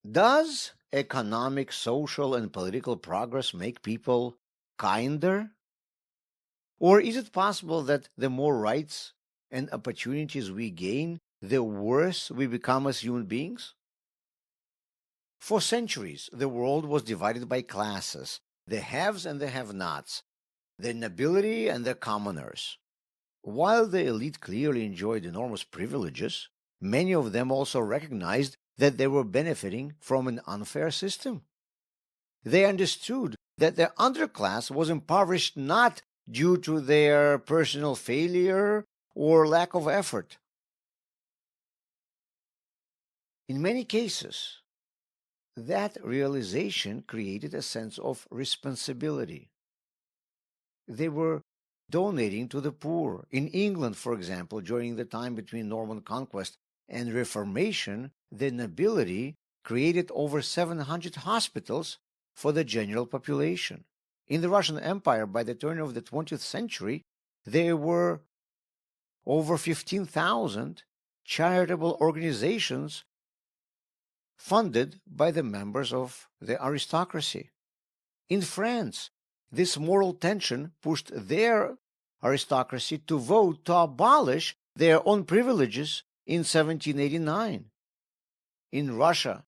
Does economic, social, and political progress make people kinder? Or is it possible that the more rights and opportunities we gain, the worse we become as human beings? For centuries, the world was divided by classes, the haves and the have-nots, the nobility and the commoners. While the elite clearly enjoyed enormous privileges, many of them also recognized that they were benefiting from an unfair system. They understood that the underclass was impoverished not due to their personal failure or lack of effort. In many cases, that realization created a sense of responsibility. They were donating to the poor. In England, for example, during the time between Norman conquest and Reformation, the nobility created over 700 hospitals for the general population. In the Russian Empire, by the turn of the 20th century, there were over 15,000 charitable organizations funded by the members of the aristocracy. In France, this moral tension pushed their aristocracy to vote to abolish their own privileges in 1789. In Russia,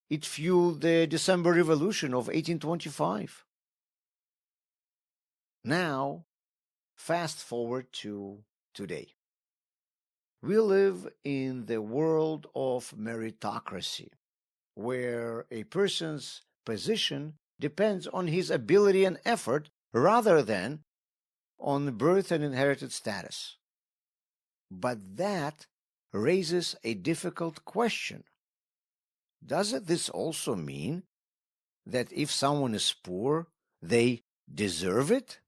it fueled the December Revolution of 1825. Now, fast forward to today. We live in the world of meritocracy, where a person's position depends on his ability and effort rather than on birth and inherited status. But that raises a difficult question. Doesn't this also mean that if someone is poor, they deserve it?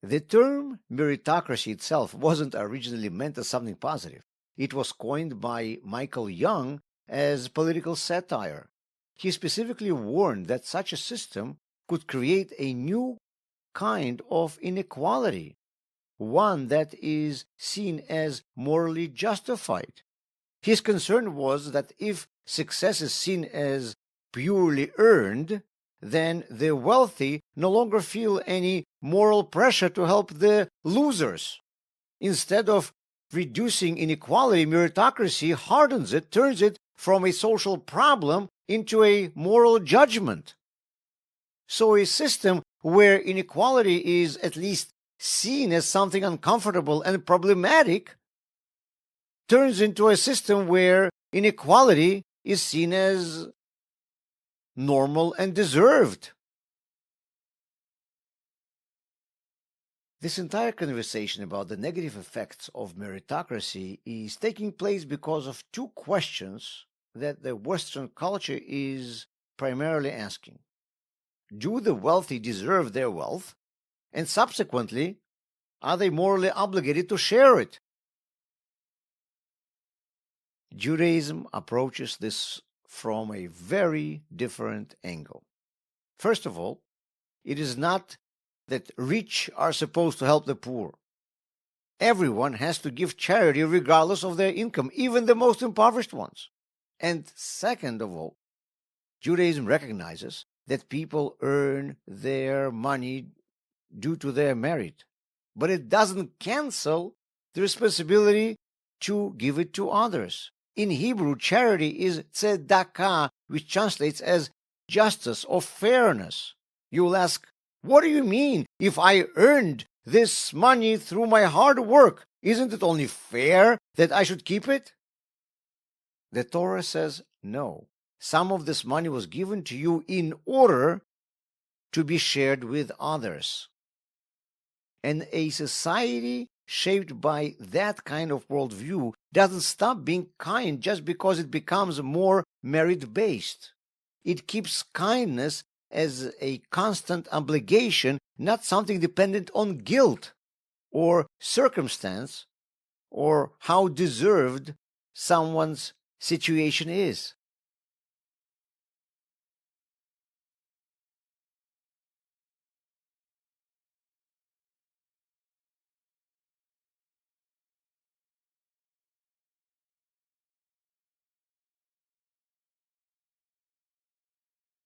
The term meritocracy itself wasn't originally meant as something positive. It was coined by Michael Young as political satire. He specifically warned that such a system could create a new kind of inequality, one that is seen as morally justified. His concern was that if success is seen as purely earned, then the wealthy no longer feel any moral pressure to help the losers. Instead of reducing inequality, meritocracy hardens it, turns it from a social problem into a moral judgment. So a system where inequality is at least seen as something uncomfortable and problematic turns into a system where inequality is seen as normal and deserved. This entire conversation about the negative effects of meritocracy is taking place because of two questions that the Western culture is primarily asking. Do the wealthy deserve their wealth? And subsequently, are they morally obligated to share it? Judaism approaches this from a very different angle. First of all, it is not that rich are supposed to help the poor. Everyone has to give charity regardless of their income, even the most impoverished ones. And second of all, Judaism recognizes that people earn their money due to their merit, but it doesn't cancel the responsibility to give it to others. In Hebrew, charity is tzedakah, which translates as justice or fairness. You will ask, what do you mean? If I earned this money through my hard work, isn't it only fair that I should keep it? The Torah says no. Some of this money was given to you in order to be shared with others. And a society shaped by that kind of worldview doesn't stop being kind just because it becomes more merit-based. It keeps kindness as a constant obligation, not something dependent on guilt or circumstance or how deserved someone's situation is.